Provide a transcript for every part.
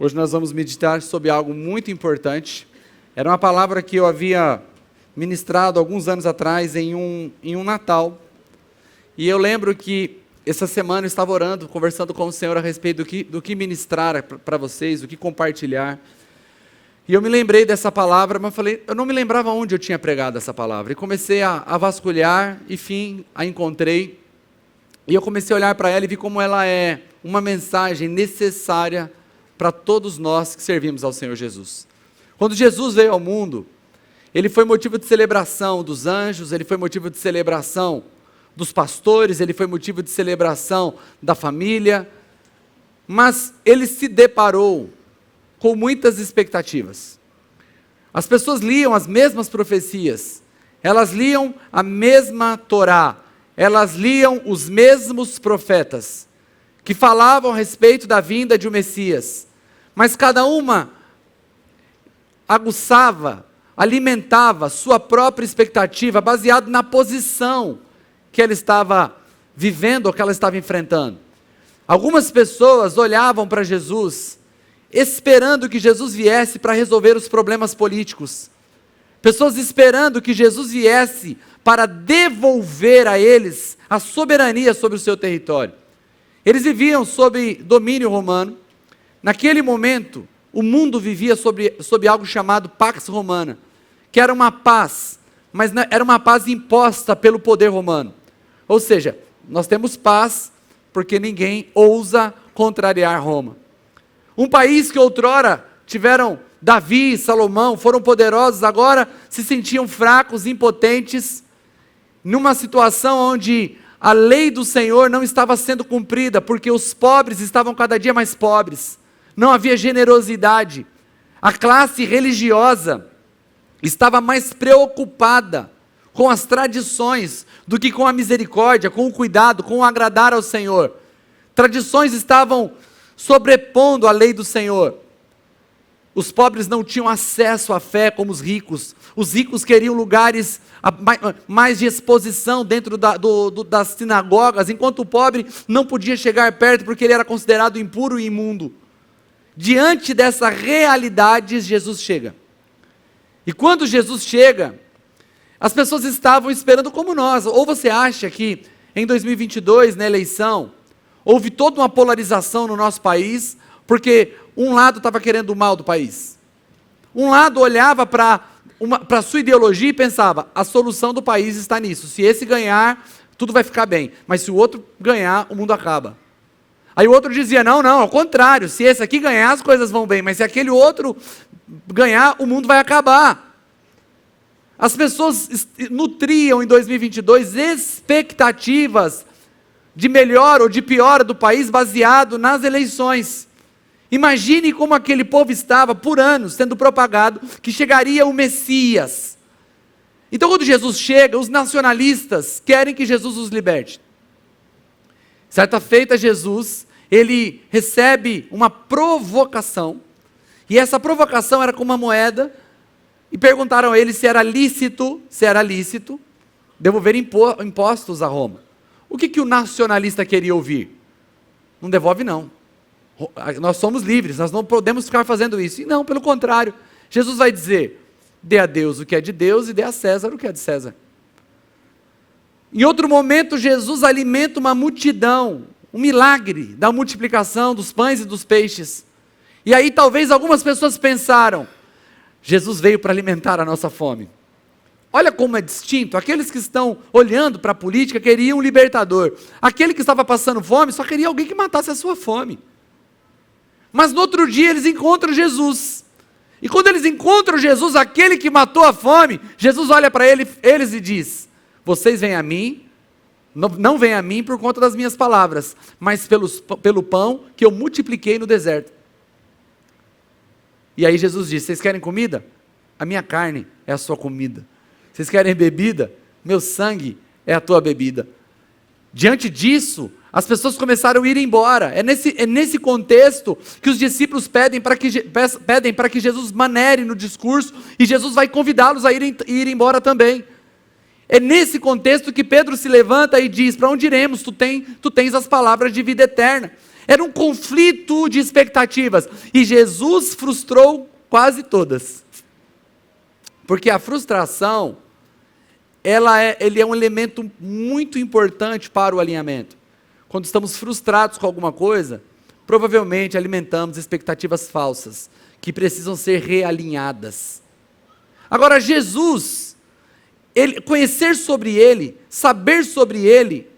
Hoje nós vamos meditar sobre algo muito importante. Era uma palavra que eu havia ministrado alguns anos atrás em um Natal. E eu lembro que essa semana eu estava orando, conversando com o Senhor a respeito do que ministrar para vocês, do que compartilhar. E eu me lembrei dessa palavra, mas eu não me lembrava onde eu tinha pregado essa palavra. E comecei a vasculhar, enfim, a encontrei. E eu comecei a olhar para ela e vi como ela é uma mensagem necessária para todos nós que servimos ao Senhor Jesus. Quando Jesus veio ao mundo, ele foi motivo de celebração dos anjos, ele foi motivo de celebração dos pastores, ele foi motivo de celebração da família, mas ele se deparou com muitas expectativas. As pessoas liam as mesmas profecias, elas liam a mesma Torá, elas liam os mesmos profetas, que falavam a respeito da vinda de um Messias, mas cada uma aguçava, alimentava sua própria expectativa, baseado na posição que ela estava vivendo ou que ela estava enfrentando. Algumas pessoas olhavam para Jesus, esperando que Jesus viesse para resolver os problemas políticos, pessoas esperando que Jesus viesse para devolver a eles a soberania sobre o seu território. Eles viviam sob domínio romano. Naquele momento, o mundo vivia sob algo chamado Pax Romana, que era uma paz, mas era uma paz imposta pelo poder romano. Ou seja, nós temos paz porque ninguém ousa contrariar Roma. Um país que outrora tiveram Davi e Salomão, foram poderosos, agora se sentiam fracos, impotentes, numa situação onde a lei do Senhor não estava sendo cumprida, porque os pobres estavam cada dia mais pobres, não havia generosidade, a classe religiosa estava mais preocupada com as tradições do que com a misericórdia, com o cuidado, com o agradar ao Senhor. Tradições estavam sobrepondo a lei do Senhor. Os pobres não tinham acesso à fé como os ricos queriam lugares mais de exposição dentro das sinagogas, enquanto o pobre não podia chegar perto porque ele era considerado impuro e imundo. Diante dessa realidade, Jesus chega. E quando Jesus chega, as pessoas estavam esperando como nós. Ou você acha que em 2022, na eleição, houve toda uma polarização no nosso país, porque um lado estava querendo o mal do país. Um lado olhava para a sua ideologia e pensava, a solução do país está nisso. Se esse ganhar, tudo vai ficar bem. Mas se o outro ganhar, o mundo acaba. Aí o outro dizia, não, ao contrário. Se esse aqui ganhar, as coisas vão bem. Mas se aquele outro ganhar, o mundo vai acabar. As pessoas nutriam em 2022 expectativas de melhor ou de pior do país baseado nas eleições. Imagine como aquele povo estava por anos sendo propagado que chegaria o Messias. Então quando Jesus chega, os nacionalistas querem que Jesus os liberte. Certa feita Jesus, ele recebe uma provocação, e essa provocação era com uma moeda, e perguntaram a ele se era lícito devolver impostos a Roma. O que o nacionalista queria ouvir? Não devolve não. Nós somos livres, nós não podemos ficar fazendo isso. E não, pelo contrário, Jesus vai dizer, dê a Deus o que é de Deus e dê a César o que é de César. Em outro momento, Jesus alimenta uma multidão, um milagre da multiplicação dos pães e dos peixes. E aí talvez algumas pessoas pensaram, Jesus veio para alimentar a nossa fome. Olha como é distinto, aqueles que estão olhando para a política queriam um libertador. Aquele que estava passando fome só queria alguém que matasse a sua fome. Mas no outro dia eles encontram Jesus. E quando eles encontram Jesus, aquele que matou a fome, Jesus olha para eles e diz, vocês vêm a mim, não vêm a mim por conta das minhas palavras, mas pelo pão que eu multipliquei no deserto. E aí Jesus diz, vocês querem comida? A minha carne é a sua comida. Vocês querem bebida? Meu sangue é a tua bebida. Diante disso, as pessoas começaram a ir embora. É nesse contexto que os discípulos pedem para que Jesus manere no discurso, e Jesus vai convidá-los a ir embora também. É nesse contexto que Pedro se levanta e diz, para onde iremos? Tu tens as palavras de vida eterna. Era um conflito de expectativas. E Jesus frustrou quase todas. Porque a frustração, ele é um elemento muito importante para o alinhamento. Quando estamos frustrados com alguma coisa, provavelmente alimentamos expectativas falsas, que precisam ser realinhadas. Agora, Jesus, conhecer sobre Ele, saber sobre Ele,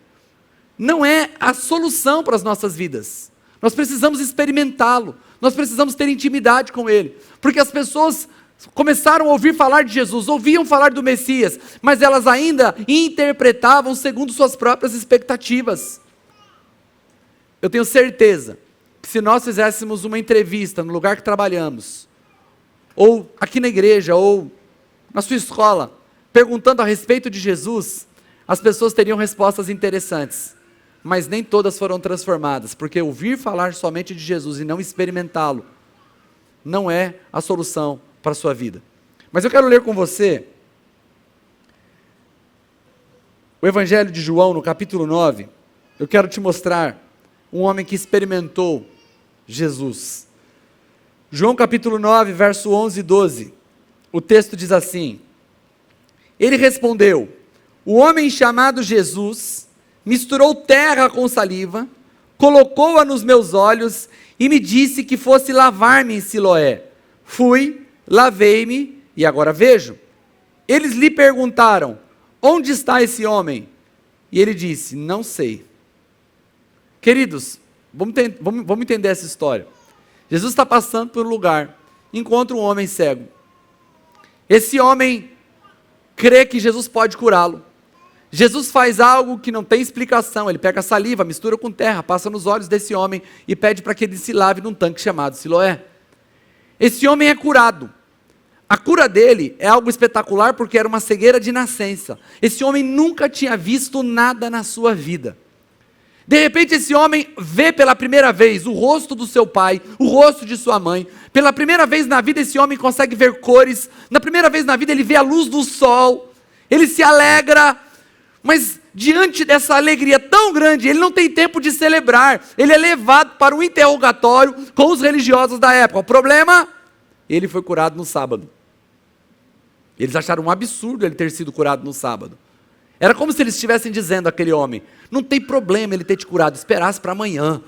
não é a solução para as nossas vidas. Nós precisamos experimentá-lo, nós precisamos ter intimidade com Ele, porque as pessoas começaram a ouvir falar de Jesus, ouviam falar do Messias, mas elas ainda interpretavam segundo suas próprias expectativas. Eu tenho certeza que se nós fizéssemos uma entrevista no lugar que trabalhamos, ou aqui na igreja, ou na sua escola, perguntando a respeito de Jesus, as pessoas teriam respostas interessantes, mas nem todas foram transformadas, porque ouvir falar somente de Jesus e não experimentá-lo, não é a solução para a sua vida. Mas eu quero ler com você o Evangelho de João, no capítulo 9, eu quero te mostrar um homem que experimentou Jesus. João capítulo 9, verso 11 e 12, o texto diz assim: ele respondeu: o homem chamado Jesus misturou terra com saliva, colocou-a nos meus olhos e me disse que fosse lavar-me em Siloé. Fui, lavei-me e agora vejo. Eles lhe perguntaram: onde está esse homem? E ele disse: não sei. Queridos, vamos entender essa história. Jesus está passando por um lugar, encontra um homem cego. Esse homem crê que Jesus pode curá-lo. Jesus faz algo que não tem explicação. Ele pega saliva, mistura com terra, passa nos olhos desse homem e pede para que ele se lave num tanque chamado Siloé. Esse homem é curado. A cura dele é algo espetacular porque era uma cegueira de nascença. Esse homem nunca tinha visto nada na sua vida. De repente esse homem vê pela primeira vez o rosto do seu pai, o rosto de sua mãe. Pela primeira vez na vida esse homem consegue ver cores. Na primeira vez na vida ele vê a luz do sol. Ele se alegra. Mas diante dessa alegria tão grande, ele não tem tempo de celebrar. Ele é levado para um interrogatório com os religiosos da época. O problema? Ele foi curado no sábado. Eles acharam um absurdo ele ter sido curado no sábado. Era como se eles estivessem dizendo àquele homem: não tem problema ele ter te curado, esperasse para amanhã.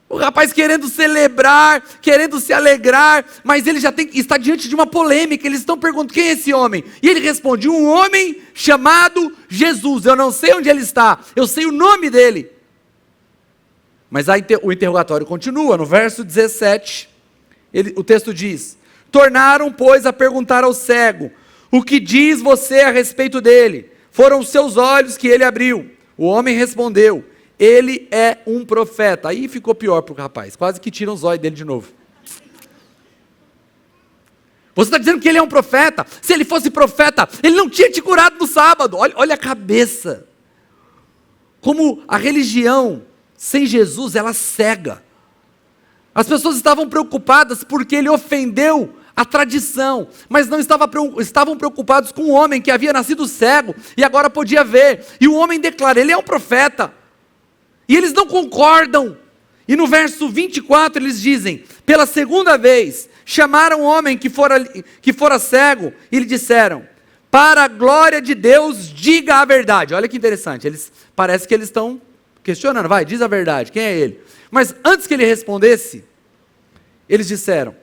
O rapaz querendo celebrar, querendo se alegrar, mas ele já está diante de uma polêmica. Eles estão perguntando: quem é esse homem? E ele responde: um homem chamado Jesus. Eu não sei onde ele está, eu sei o nome dele. Mas o interrogatório continua. No verso 17, o texto diz: tornaram, pois, a perguntar ao cego: o que diz você a respeito dele? Foram os seus olhos que ele abriu. O homem respondeu: ele é um profeta. Aí ficou pior para o rapaz, quase que tiram os olhos dele de novo. Você está dizendo que ele é um profeta? Se ele fosse profeta, ele não tinha te curado no sábado. Olha a cabeça. Como a religião sem Jesus, ela cega. As pessoas estavam preocupadas porque ele ofendeu a tradição, mas não estavam preocupados com o homem que havia nascido cego e agora podia ver. E o homem declara: ele é um profeta. E eles não concordam. E no verso 24 eles dizem: pela segunda vez chamaram o homem que fora cego e lhe disseram: para a glória de Deus, diga a verdade. Olha que interessante, parece que eles estão questionando: vai, diz a verdade, quem é ele? Mas antes que ele respondesse, eles disseram: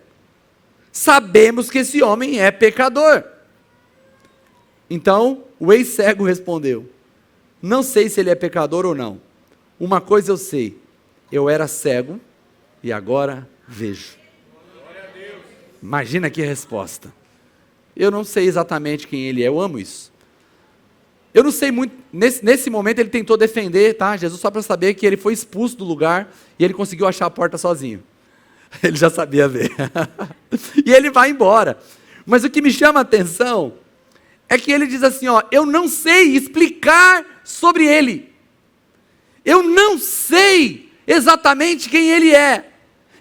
sabemos que esse homem é pecador. Então o ex-cego respondeu: não sei se ele é pecador ou não. Uma coisa eu sei: eu era cego e agora vejo. Imagina que resposta. Eu não sei exatamente quem ele é, eu amo isso. Eu não sei muito, nesse momento ele tentou defender, tá? Jesus, só para saber que ele foi expulso do lugar e ele conseguiu achar a porta sozinho. Ele já sabia ver. E ele vai embora. Mas o que me chama a atenção é que ele diz assim: eu não sei explicar sobre ele. Eu não sei exatamente quem ele é.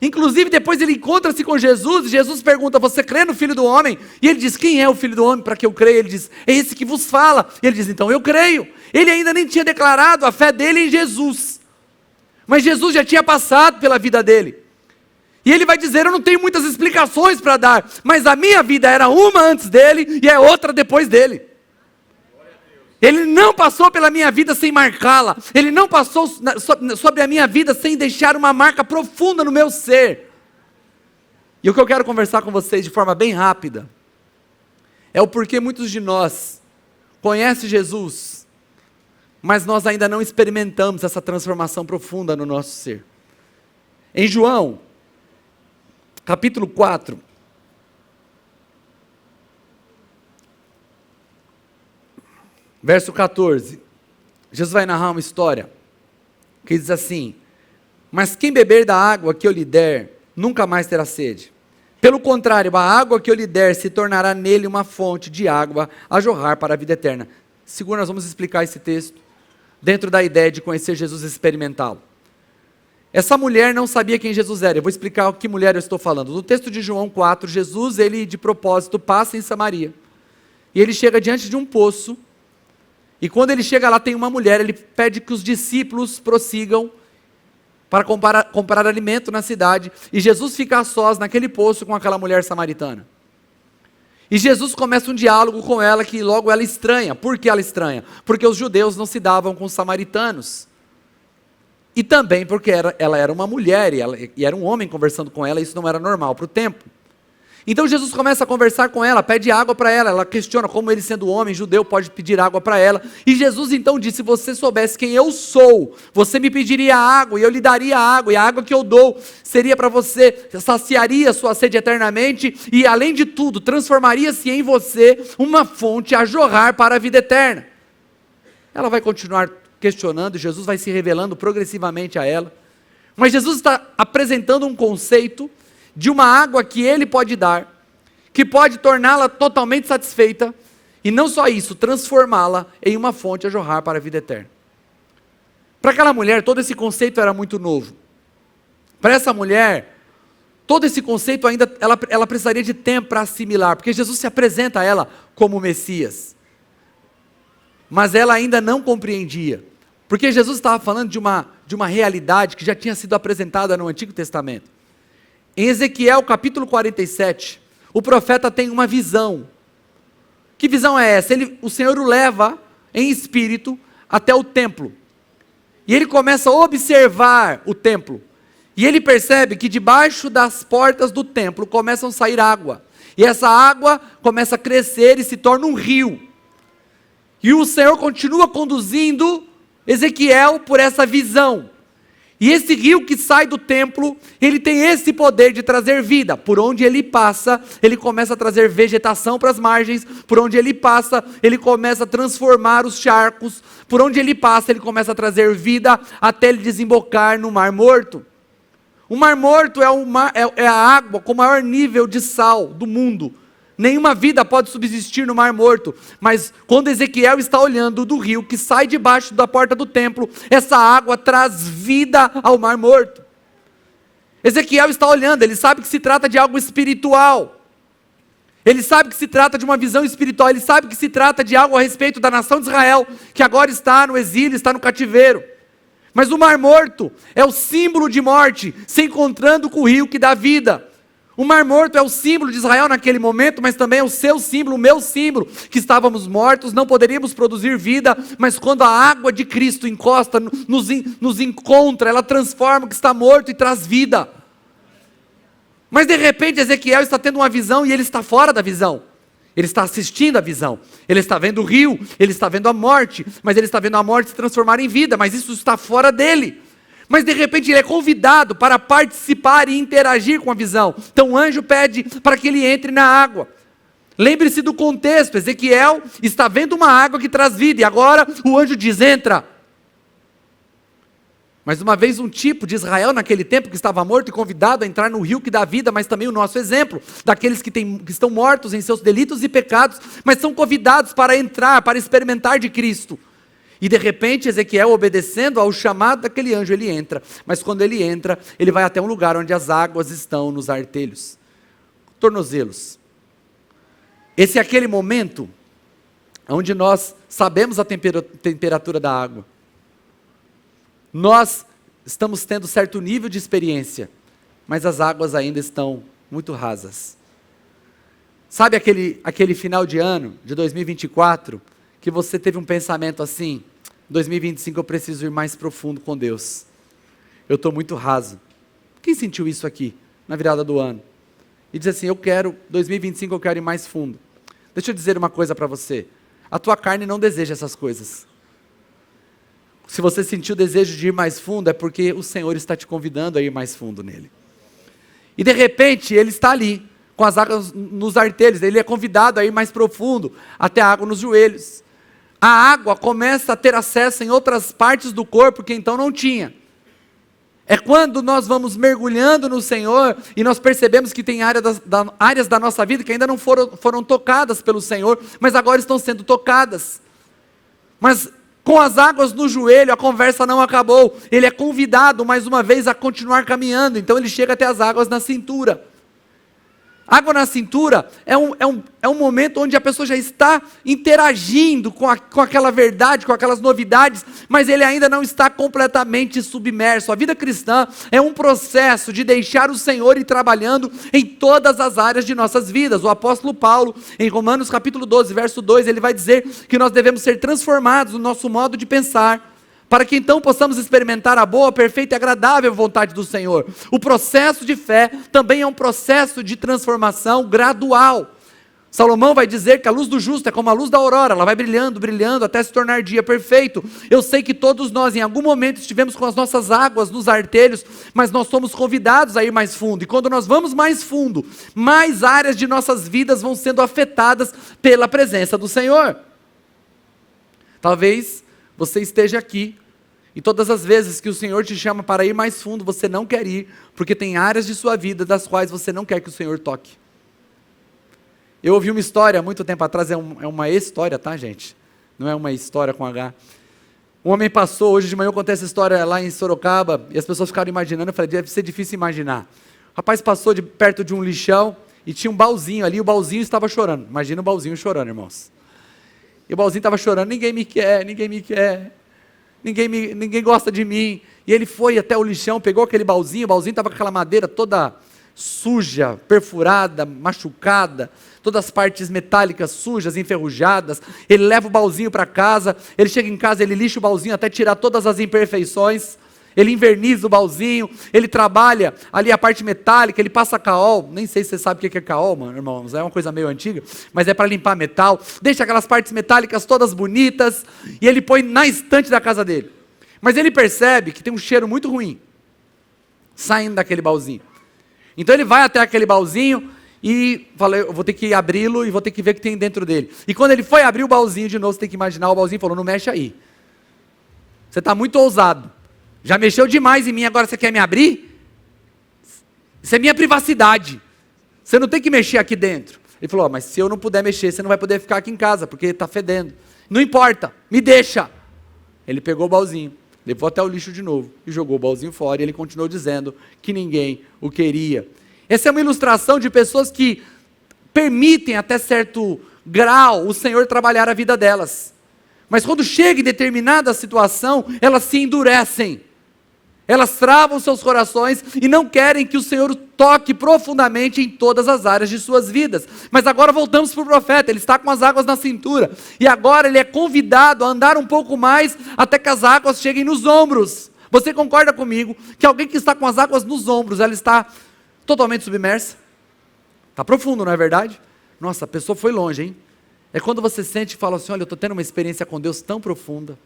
Inclusive depois ele encontra-se com Jesus, e Jesus pergunta: você crê no Filho do Homem? E ele diz: quem é o Filho do Homem para que eu creia? Ele diz: é esse que vos fala. E ele diz: então eu creio. Ele ainda nem tinha declarado a fé dele em Jesus. Mas Jesus já tinha passado pela vida dele. E ele vai dizer, eu não tenho muitas explicações para dar, mas a minha vida era uma antes dele e é outra depois dele. Ele não passou pela minha vida sem marcá-la. Ele não passou sobre a minha vida sem deixar uma marca profunda no meu ser. E o que eu quero conversar com vocês de forma bem rápida é o porquê muitos de nós conhecem Jesus, mas nós ainda não experimentamos essa transformação profunda no nosso ser. Em João, capítulo 4, verso 14, Jesus vai narrar uma história, que diz assim, mas quem beber da água que eu lhe der, nunca mais terá sede. Pelo contrário, a água que eu lhe der se tornará nele uma fonte de água a jorrar para a vida eterna. Segundo, nós vamos explicar esse texto, dentro da ideia de conhecer Jesus e experimentá-lo. Essa mulher não sabia quem Jesus era. Eu vou explicar que mulher eu estou falando. No texto de João 4, Jesus, ele de propósito, passa em Samaria. E ele chega diante de um poço. E quando ele chega lá, tem uma mulher. Ele pede que os discípulos prossigam para comprar alimento na cidade. E Jesus fica a sós naquele poço com aquela mulher samaritana. E Jesus começa um diálogo com ela que logo ela estranha. Por que ela estranha? Porque os judeus não se davam com os samaritanos. E também porque ela era uma mulher e era um homem conversando com ela, e isso não era normal para o tempo. Então Jesus começa a conversar com ela, pede água para ela questiona como ele sendo homem judeu pode pedir água para ela, e Jesus então disse, se você soubesse quem eu sou, você me pediria água, e eu lhe daria água, e a água que eu dou seria para você, saciaria a sua sede eternamente, e além de tudo, transformaria-se em você uma fonte a jorrar para a vida eterna. Ela vai continuar questionando, Jesus vai se revelando progressivamente a ela, mas Jesus está apresentando um conceito de uma água que ele pode dar, que pode torná-la totalmente satisfeita, e não só isso, transformá-la em uma fonte a jorrar para a vida eterna. Para aquela mulher, todo esse conceito era muito novo. Para essa mulher, todo esse conceito ainda, ela precisaria de tempo para assimilar, porque Jesus se apresenta a ela como Messias, mas ela ainda não compreendia, porque Jesus estava falando de uma realidade que já tinha sido apresentada no Antigo Testamento. Em Ezequiel capítulo 47, o profeta tem uma visão. Que visão é essa? O Senhor o leva em espírito até o templo. E ele começa a observar o templo. E ele percebe que debaixo das portas do templo começam a sair água. E essa água começa a crescer e se torna um rio. E o Senhor continua conduzindo Ezequiel por essa visão. E esse rio que sai do templo, ele tem esse poder de trazer vida. Por onde ele passa, ele começa a trazer vegetação para as margens. Por onde ele passa, ele começa a transformar os charcos. Por onde ele passa, ele começa a trazer vida até ele desembocar no Mar Morto. O Mar Morto é a água com o maior nível de sal do mundo. Nenhuma vida pode subsistir no Mar Morto, mas quando Ezequiel está olhando do rio que sai debaixo da porta do templo, essa água traz vida ao Mar Morto. Ezequiel está olhando, ele sabe que se trata de algo espiritual, ele sabe que se trata de uma visão espiritual, ele sabe que se trata de algo a respeito da nação de Israel, que agora está no exílio, está no cativeiro. Mas o Mar Morto é o símbolo de morte, se encontrando com o rio que dá vida. O Mar Morto é o símbolo de Israel naquele momento, mas também é o seu símbolo, o meu símbolo, que estávamos mortos, não poderíamos produzir vida, mas quando a água de Cristo encosta, nos encontra, ela transforma o que está morto e traz vida. Mas de repente Ezequiel está tendo uma visão e ele está fora da visão. Ele está assistindo a visão, ele está vendo o rio, ele está vendo a morte, mas ele está vendo a morte se transformar em vida, mas isso está fora dele. Mas de repente ele é convidado para participar e interagir com a visão. Então o anjo pede para que ele entre na água. Lembre-se do contexto, Ezequiel está vendo uma água que traz vida, e agora o anjo diz, entra. Mais uma vez um tipo de Israel naquele tempo que estava morto e convidado a entrar no rio que dá vida, mas também o nosso exemplo, daqueles que estão mortos em seus delitos e pecados, mas são convidados para entrar, para experimentar de Cristo. E de repente Ezequiel, obedecendo ao chamado daquele anjo, ele entra. Mas quando ele entra, ele vai até um lugar onde as águas estão nos artelhos, tornozelos. Esse é aquele momento onde nós sabemos a temperatura da água. Nós estamos tendo certo nível de experiência, mas as águas ainda estão muito rasas. Sabe aquele final de ano, de 2024, que você teve um pensamento assim, 2025 eu preciso ir mais profundo com Deus. Eu estou muito raso. Quem sentiu isso aqui, na virada do ano? E diz assim, 2025 eu quero ir mais fundo. Deixa eu dizer uma coisa para você. A tua carne não deseja essas coisas. Se você sentiu o desejo de ir mais fundo, é porque o Senhor está te convidando a ir mais fundo nele. E de repente, ele está ali, com as águas nos artelhos, ele é convidado a ir mais profundo, até a água nos joelhos. A água começa a ter acesso em outras partes do corpo que então não tinha. É quando nós vamos mergulhando no Senhor e nós percebemos que tem áreas da nossa vida que ainda não foram tocadas pelo Senhor, mas agora estão sendo tocadas. Mas com as águas no joelho a conversa não acabou. Ele é convidado mais uma vez a continuar caminhando, então ele chega até as águas na cintura. Água na cintura é um momento onde a pessoa já está interagindo com aquela verdade, com aquelas novidades, mas ele ainda não está completamente submerso. A vida cristã é um processo de deixar o Senhor ir trabalhando em todas as áreas de nossas vidas. O apóstolo Paulo, em Romanos capítulo 12, verso 2, ele vai dizer que nós devemos ser transformados no nosso modo de pensar, para que então possamos experimentar a boa, perfeita e agradável vontade do Senhor. O processo de fé também é um processo de transformação gradual. Salomão vai dizer que a luz do justo é como a luz da aurora, ela vai brilhando, brilhando, até se tornar dia perfeito. Eu sei que todos nós em algum momento estivemos com as nossas águas nos artelhos, mas nós somos convidados a ir mais fundo, e quando nós vamos mais fundo, mais áreas de nossas vidas vão sendo afetadas pela presença do Senhor. Talvez você esteja aqui, e todas as vezes que o Senhor te chama para ir mais fundo, você não quer ir, porque tem áreas de sua vida das quais você não quer que o Senhor toque. Eu ouvi uma história, há muito tempo atrás, é uma história, tá gente? Não é uma história com H. Um homem passou, hoje de manhã eu contei essa história lá em Sorocaba, e as pessoas ficaram imaginando, eu falei, deve ser difícil imaginar. O rapaz passou perto de um lixão, e tinha um baúzinho ali, e o baúzinho estava chorando. Imagina o baúzinho chorando, irmãos. E o baúzinho estava chorando, ninguém me quer, ninguém gosta de mim. E ele foi até o lixão, pegou aquele baúzinho, o baúzinho estava com aquela madeira toda suja, perfurada, machucada, todas as partes metálicas sujas, enferrujadas. Ele leva o baúzinho para casa, ele chega em casa, ele lixa o baúzinho até tirar todas as imperfeições. Ele inverniza o baúzinho, ele trabalha ali a parte metálica, ele passa caol, nem sei se você sabe o que é caol, mano, irmãos, é uma coisa meio antiga, mas é para limpar metal, deixa aquelas partes metálicas todas bonitas, e ele põe na estante da casa dele. Mas ele percebe que tem um cheiro muito ruim, saindo daquele baúzinho. Então ele vai até aquele baúzinho, e fala, eu vou ter que abri-lo, e vou ter que ver o que tem dentro dele. E quando ele foi abrir o baúzinho de novo, você tem que imaginar, o baúzinho falou, não mexe aí, você está muito ousado. Já mexeu demais em mim, agora você quer me abrir? Isso é minha privacidade. Você não tem que mexer aqui dentro. Ele falou, mas se eu não puder mexer, você não vai poder ficar aqui em casa, porque está fedendo. Não importa, me deixa. Ele pegou o baúzinho, levou até o lixo de novo, e jogou o baúzinho fora, e ele continuou dizendo que ninguém o queria. Essa é uma ilustração de pessoas que permitem até certo grau o Senhor trabalhar a vida delas. Mas quando chega em determinada situação, elas se endurecem. Elas travam seus corações e não querem que o Senhor toque profundamente em todas as áreas de suas vidas. Mas agora voltamos para o profeta, ele está com as águas na cintura. E agora ele é convidado a andar um pouco mais até que as águas cheguem nos ombros. Você concorda comigo que alguém que está com as águas nos ombros, ela está totalmente submersa? Está profundo, não é verdade? Nossa, a pessoa foi longe, hein? É quando você sente e fala assim, olha, eu estou tendo uma experiência com Deus tão profunda.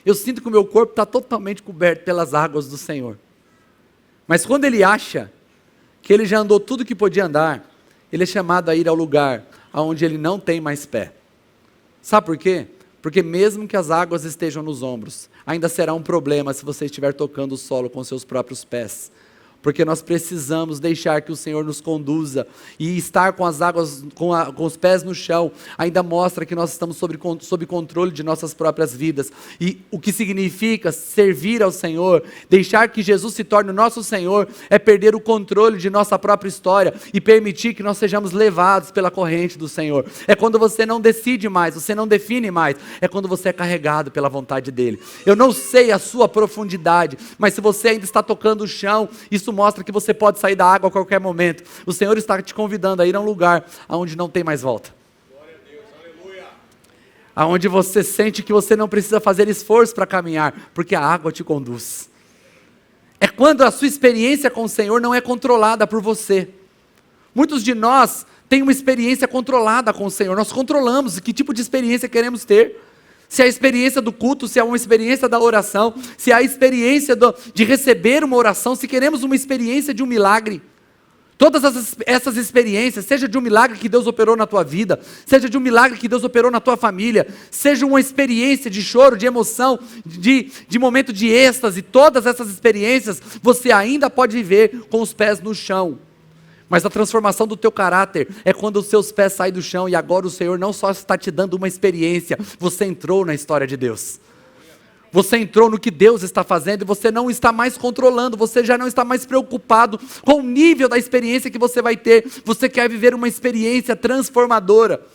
Eu sinto que o meu corpo está totalmente coberto pelas águas do Senhor. Mas quando ele acha que ele já andou tudo que podia andar, ele é chamado a ir ao lugar onde ele não tem mais pé. Sabe por quê? Porque mesmo que as águas estejam nos ombros, ainda será um problema se você estiver tocando o solo com seus próprios pés. porque nós precisamos deixar que o Senhor nos conduza, e estar com as águas, com os pés no chão, ainda mostra que nós estamos sob controle de nossas próprias vidas, e o que significa servir ao Senhor, deixar que Jesus se torne o nosso Senhor, é perder o controle de nossa própria história, e permitir que nós sejamos levados pela corrente do Senhor. É quando você não decide mais, você não define mais, é quando você é carregado pela vontade dEle. Eu não sei a sua profundidade, mas se você ainda está tocando o chão, isso mostra que você pode sair da água a qualquer momento. O Senhor está te convidando a ir a um lugar onde não tem mais volta. Glória a Deus, aleluia. Aonde você sente que você não precisa fazer esforço para caminhar, porque a água te conduz. É quando a sua experiência com o Senhor não é controlada por você. Muitos de nós têm uma experiência controlada com o Senhor. Nós controlamos que tipo de experiência queremos ter. Se é a experiência do culto, se é uma experiência da oração, se é a experiência de receber uma oração, se queremos uma experiência de um milagre. Todas essas experiências, seja de um milagre que Deus operou na tua vida, seja de um milagre que Deus operou na tua família, seja uma experiência de choro, de emoção, de momento de êxtase, todas essas experiências, você ainda pode viver com os pés no chão. Mas a transformação do teu caráter é quando os seus pés saem do chão e agora o Senhor não só está te dando uma experiência, você entrou na história de Deus. Você entrou no que Deus está fazendo e você não está mais controlando, você já não está mais preocupado com o nível da experiência que você vai ter, você quer viver uma experiência transformadora.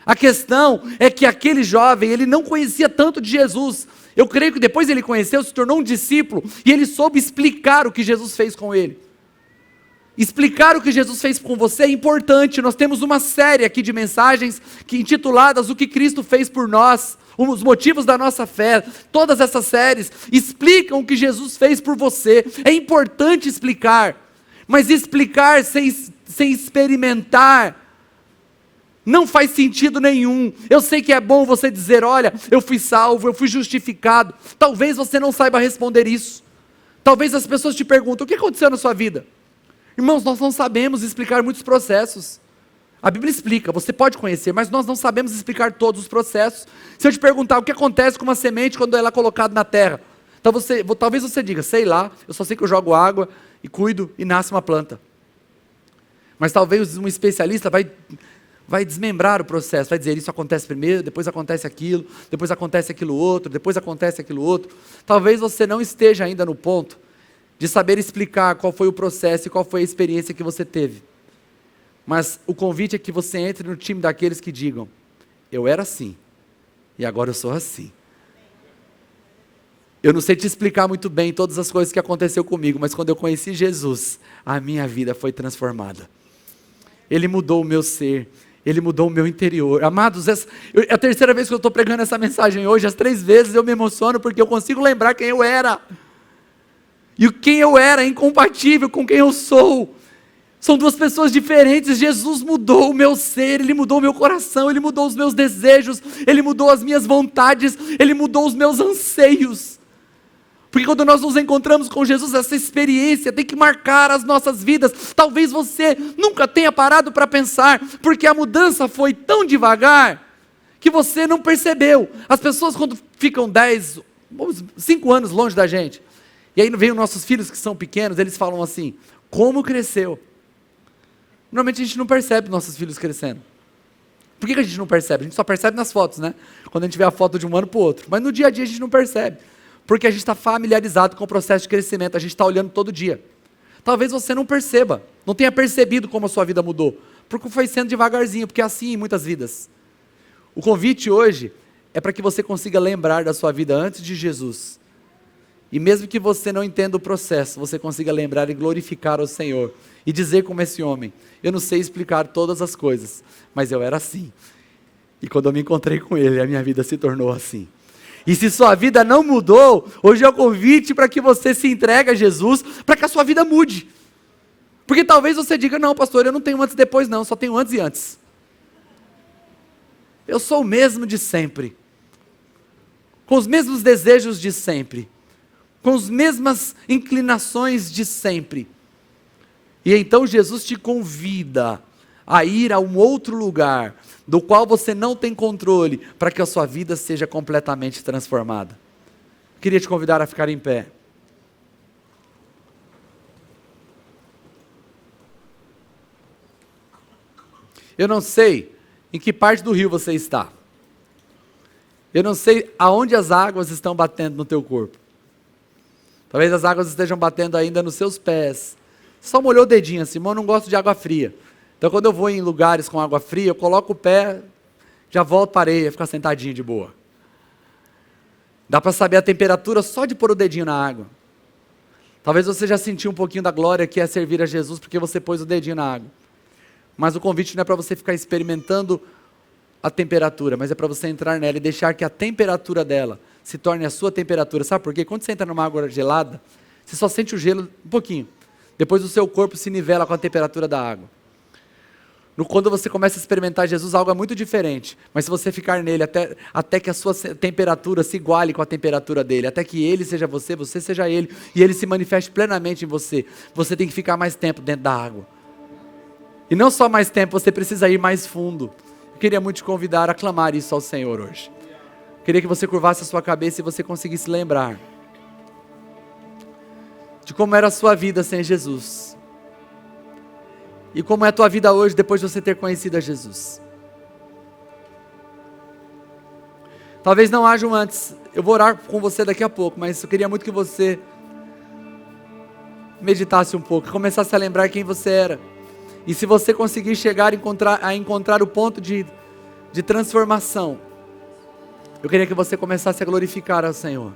A questão é que aquele jovem, ele não conhecia tanto de Jesus. Eu creio que depois ele conheceu, se tornou um discípulo e ele soube explicar o que Jesus fez com ele. Explicar o que Jesus fez com você é importante. Nós temos uma série aqui de mensagens intituladas O que Cristo fez por nós, os motivos da nossa fé. Todas essas séries explicam o que Jesus fez por você. É importante explicar, mas explicar sem experimentar não faz sentido nenhum. Eu sei que é bom você dizer, olha, eu fui salvo, eu fui justificado. Talvez você não saiba responder isso. Talvez as pessoas te perguntem, o que aconteceu na sua vida? Irmãos, nós não sabemos explicar muitos processos. A Bíblia explica, você pode conhecer, mas nós não sabemos explicar todos os processos. Se eu te perguntar o que acontece com uma semente quando ela é colocada na terra, então talvez você diga, sei lá, eu só sei que eu jogo água e cuido e nasce uma planta. Mas talvez um especialista vai desmembrar o processo, vai dizer, isso acontece primeiro, depois acontece aquilo outro, depois acontece aquilo outro. Talvez você não esteja ainda no ponto de saber explicar qual foi o processo e qual foi a experiência que você teve. Mas o convite é que você entre no time daqueles que digam, eu era assim, e agora eu sou assim. Eu não sei te explicar muito bem todas as coisas que aconteceu comigo, mas quando eu conheci Jesus, a minha vida foi transformada. Ele mudou o meu ser, Ele mudou o meu interior. Amados, é a terceira vez que eu estou pregando essa mensagem hoje, as 3 vezes eu me emociono porque eu consigo lembrar quem eu era. E quem eu era é incompatível com quem eu sou. São 2 pessoas diferentes. Jesus mudou o meu ser, Ele mudou o meu coração, Ele mudou os meus desejos, Ele mudou as minhas vontades, Ele mudou os meus anseios. Porque quando nós nos encontramos com Jesus, essa experiência tem que marcar as nossas vidas. Talvez você nunca tenha parado para pensar, porque a mudança foi tão devagar, que você não percebeu. As pessoas quando ficam 5 anos longe da gente, e aí vem os nossos filhos que são pequenos, eles falam assim, como cresceu? Normalmente a gente não percebe nossos filhos crescendo. Por que a gente não percebe? A gente só percebe nas fotos, né? Quando a gente vê a foto de um ano para o outro. Mas no dia a dia a gente não percebe. Porque a gente está familiarizado com o processo de crescimento, a gente está olhando todo dia. Talvez você não perceba, não tenha percebido como a sua vida mudou. Porque foi sendo devagarzinho, porque é assim em muitas vidas. O convite hoje é para que você consiga lembrar da sua vida antes de Jesus. E mesmo que você não entenda o processo, você consiga lembrar e glorificar o Senhor. E dizer como esse homem, eu não sei explicar todas as coisas, mas eu era assim. E quando eu me encontrei com Ele, a minha vida se tornou assim. E se sua vida não mudou, hoje é o convite para que você se entregue a Jesus, para que a sua vida mude. Porque talvez você diga, não pastor, eu não tenho antes e depois não, só tenho antes e antes. Eu sou o mesmo de sempre. Com os mesmos desejos de sempre. Com as mesmas inclinações de sempre. E então Jesus te convida a ir a um outro lugar, do qual você não tem controle, para que a sua vida seja completamente transformada. Queria te convidar a ficar em pé. Eu não sei em que parte do rio você está. Eu não sei aonde as águas estão batendo no teu corpo. Talvez as águas estejam batendo ainda nos seus pés. Só molhou o dedinho assim, mas eu não gosto de água fria. Então quando eu vou em lugares com água fria, eu coloco o pé, já volto para a areia, ficar sentadinho de boa. Dá para saber a temperatura só de pôr o dedinho na água. Talvez você já sentiu um pouquinho da glória que é servir a Jesus porque você pôs o dedinho na água. Mas o convite não é para você ficar experimentando a temperatura, mas é para você entrar nela e deixar que a temperatura dela se torne a sua temperatura. Sabe por quê? Quando você entra numa água gelada, você só sente o gelo um pouquinho. Depois o seu corpo se nivela com a temperatura da água. Quando você começa a experimentar Jesus, algo é muito diferente. Mas se você ficar nele até que a sua temperatura se iguale com a temperatura dele, até que ele seja você, você seja ele, e ele se manifeste plenamente em você, você tem que ficar mais tempo dentro da água. E não só mais tempo, você precisa ir mais fundo. Eu queria muito te convidar a clamar isso ao Senhor hoje. Eu queria que você curvasse a sua cabeça e você conseguisse lembrar de como era a sua vida sem Jesus. E como é a tua vida hoje depois de você ter conhecido a Jesus. Talvez não haja um antes. Eu vou orar com você daqui a pouco, mas eu queria muito que você meditasse um pouco, começasse a lembrar quem você era. E se você conseguir chegar a encontrar o ponto de transformação, eu queria que você começasse a glorificar ao Senhor.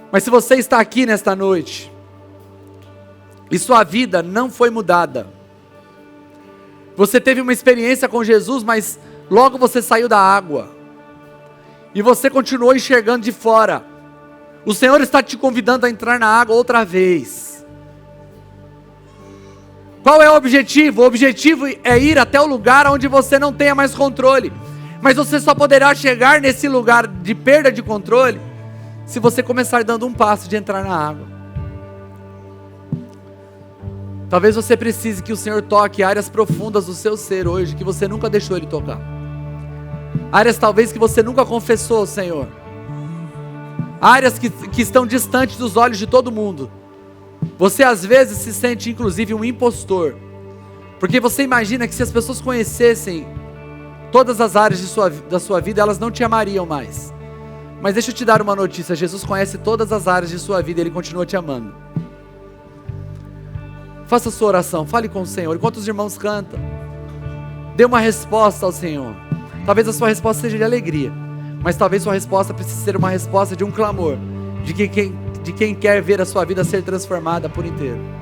Mas se você está aqui nesta noite, e sua vida não foi mudada, você teve uma experiência com Jesus, mas logo você saiu da água, e você continuou enxergando de fora, o Senhor está te convidando a entrar na água outra vez. Qual é o objetivo? O objetivo é ir até o lugar onde você não tenha mais controle, mas você só poderá chegar nesse lugar de perda de controle, se você começar dando um passo de entrar na água. Talvez você precise que o Senhor toque áreas profundas do seu ser hoje, que você nunca deixou Ele tocar. Áreas talvez que você nunca confessou ao Senhor. Áreas que estão distantes dos olhos de todo mundo. Você às vezes se sente inclusive um impostor. Porque você imagina que se as pessoas conhecessem todas as áreas da sua vida, elas não te amariam mais. Mas deixa eu te dar uma notícia, Jesus conhece todas as áreas de sua vida e Ele continua te amando. Faça a sua oração, fale com o Senhor, enquanto os irmãos cantam, dê uma resposta ao Senhor. Talvez a sua resposta seja de alegria, mas talvez sua resposta precise ser uma resposta de um clamor, de quem quer ver a sua vida ser transformada por inteiro.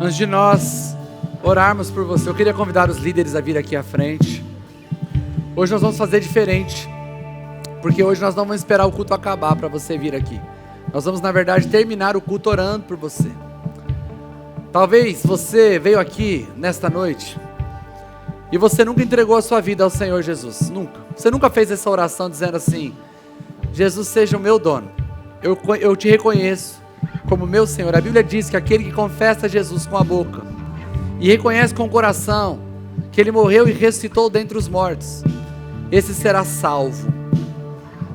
Antes de nós orarmos por você, eu queria convidar os líderes a vir aqui à frente. Hoje nós vamos fazer diferente, porque hoje nós não vamos esperar o culto acabar para você vir aqui. Nós vamos, na verdade, terminar o culto orando por você. Talvez você veio aqui nesta noite e você nunca entregou a sua vida ao Senhor Jesus, nunca. Você nunca fez essa oração dizendo assim: Jesus seja o meu dono, eu te reconheço como meu Senhor. A Bíblia diz que aquele que confessa Jesus com a boca e reconhece com o coração que Ele morreu e ressuscitou dentre os mortos, esse será salvo.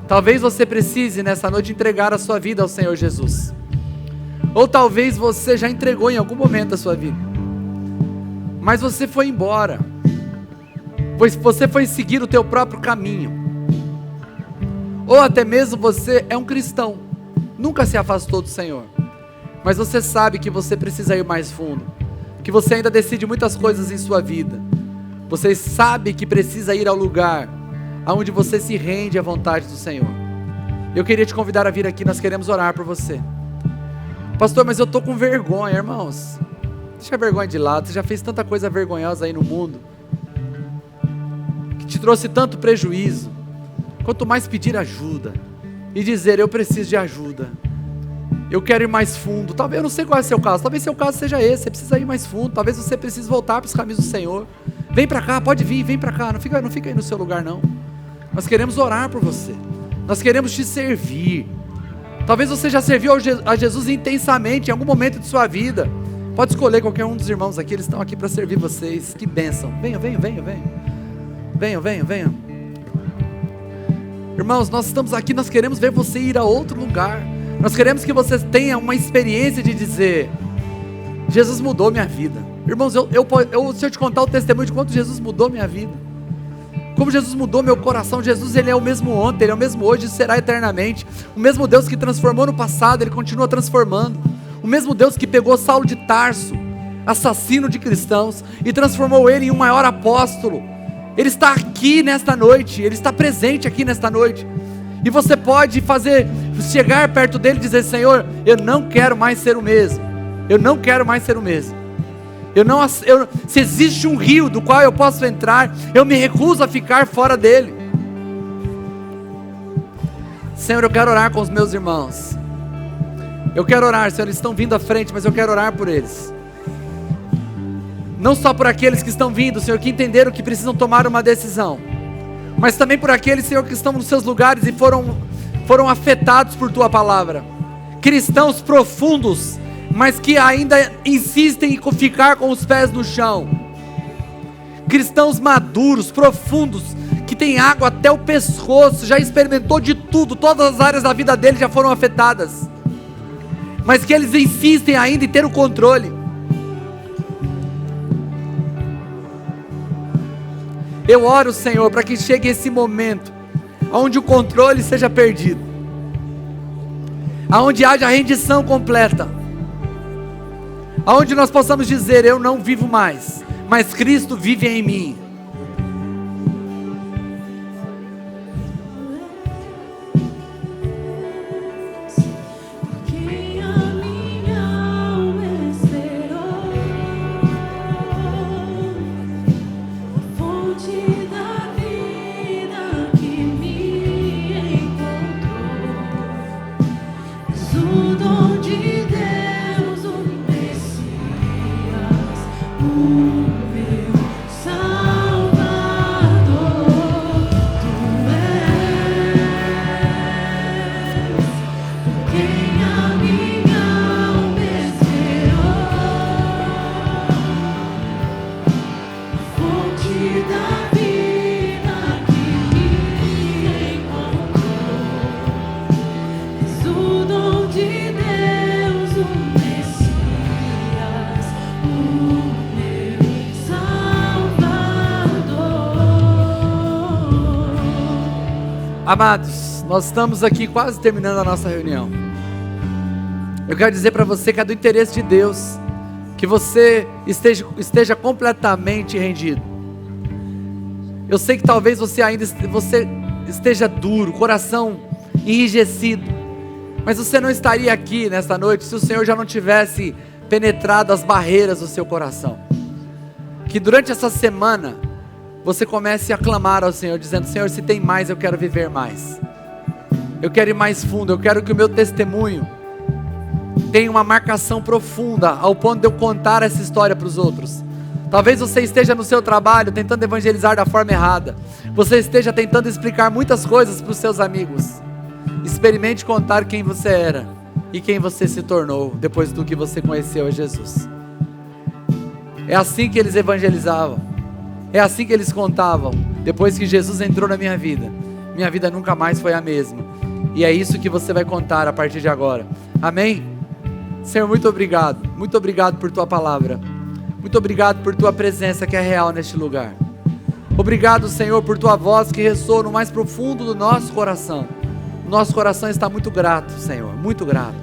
Talvez você precise nessa noite entregar a sua vida ao Senhor Jesus. Ou talvez você já entregou em algum momento a sua vida, mas você foi embora, pois você foi seguir o teu próprio caminho. Ou até mesmo você é um cristão, nunca se afastou do Senhor, mas você sabe que você precisa ir mais fundo, que você ainda decide muitas coisas em sua vida. Você sabe que precisa ir ao lugar aonde você se rende à vontade do Senhor. Eu queria te convidar a vir aqui, nós queremos orar por você. Pastor, mas eu estou com vergonha, irmãos. Deixa a vergonha de lado, você já fez tanta coisa vergonhosa aí no mundo, que te trouxe tanto prejuízo. Quanto mais pedir ajuda, e dizer, eu preciso de ajuda, eu quero ir mais fundo. Talvez, eu não sei qual é o seu caso, talvez seu caso seja esse, você precisa ir mais fundo, talvez você precise voltar para os caminhos do Senhor. Vem para cá, pode vir, vem para cá, não fica aí no seu lugar não. Nós queremos orar por você, nós queremos te servir. Talvez você já serviu a Jesus intensamente em algum momento de sua vida. Pode escolher qualquer um dos irmãos aqui, eles estão aqui para servir vocês. Que bênção, venham. Irmãos, nós estamos aqui, nós queremos ver você ir a outro lugar. Nós queremos que você tenha uma experiência de dizer: Jesus mudou minha vida. Irmãos, se eu te contar o testemunho de quanto Jesus mudou minha vida, como Jesus mudou meu coração. Jesus, Ele é o mesmo ontem, Ele é o mesmo hoje e será eternamente. O mesmo Deus que transformou no passado, Ele continua transformando. O mesmo Deus que pegou Saulo de Tarso, assassino de cristãos, e transformou ele em um maior apóstolo, Ele está aqui nesta noite, Ele está presente aqui nesta noite. E você pode chegar perto dEle e dizer: Senhor, eu não quero mais ser o mesmo. Eu não quero mais ser o mesmo. Se existe um rio do qual eu posso entrar, eu me recuso a ficar fora dele. Senhor, eu quero orar com os meus irmãos. Eu quero orar, Senhor, eles estão vindo à frente, mas eu quero orar por eles. Não só por aqueles que estão vindo, Senhor, que entenderam que precisam tomar uma decisão, mas também por aqueles, Senhor, que estão nos seus lugares e foram afetados por Tua palavra. Cristãos profundos, mas que ainda insistem em ficar com os pés no chão. Cristãos maduros, profundos, que tem água até o pescoço, já experimentou de tudo, todas as áreas da vida dele já foram afetadas, mas que eles insistem ainda em ter o controle. Eu oro, Senhor, para que chegue esse momento onde o controle seja perdido, aonde haja rendição completa, aonde nós possamos dizer: eu não vivo mais, mas Cristo vive em mim. Amados, nós estamos aqui quase terminando a nossa reunião. Eu quero dizer para você que é do interesse de Deus que você esteja completamente rendido. Eu sei que talvez você esteja duro, coração enrijecido, mas você não estaria aqui nesta noite se o Senhor já não tivesse penetrado as barreiras do seu coração. Que durante essa semana você comece a clamar ao Senhor, dizendo: Senhor, se tem mais, eu quero viver mais. Eu quero ir mais fundo, eu quero que o meu testemunho tem uma marcação profunda, ao ponto de eu contar essa história para os outros. Talvez você esteja no seu trabalho tentando evangelizar da forma errada. Você esteja tentando explicar muitas coisas para os seus amigos. Experimente contar quem você era e quem você se tornou depois do que você conheceu a Jesus. É assim que eles evangelizavam. É assim que eles contavam. Depois que Jesus entrou na minha vida nunca mais foi a mesma. E é isso que você vai contar a partir de agora. Amém? Senhor, muito obrigado por tua palavra. Muito obrigado por tua presença que é real neste lugar. Obrigado, Senhor, por tua voz que ressoa no mais profundo do nosso coração. O nosso coração está muito grato, Senhor, muito grato.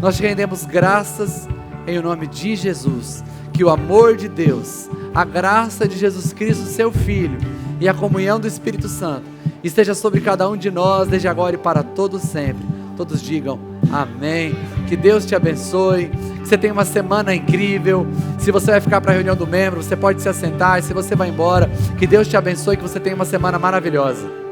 Nós te rendemos graças em nome de Jesus. Que o amor de Deus, a graça de Jesus Cristo, seu Filho, e a comunhão do Espírito Santo esteja sobre cada um de nós, desde agora e para todos sempre. Todos digam amém. Que Deus te abençoe. Que você tenha uma semana incrível. Se você vai ficar para a reunião do membro, você pode se assentar. E se você vai embora, que Deus te abençoe. Que você tenha uma semana maravilhosa.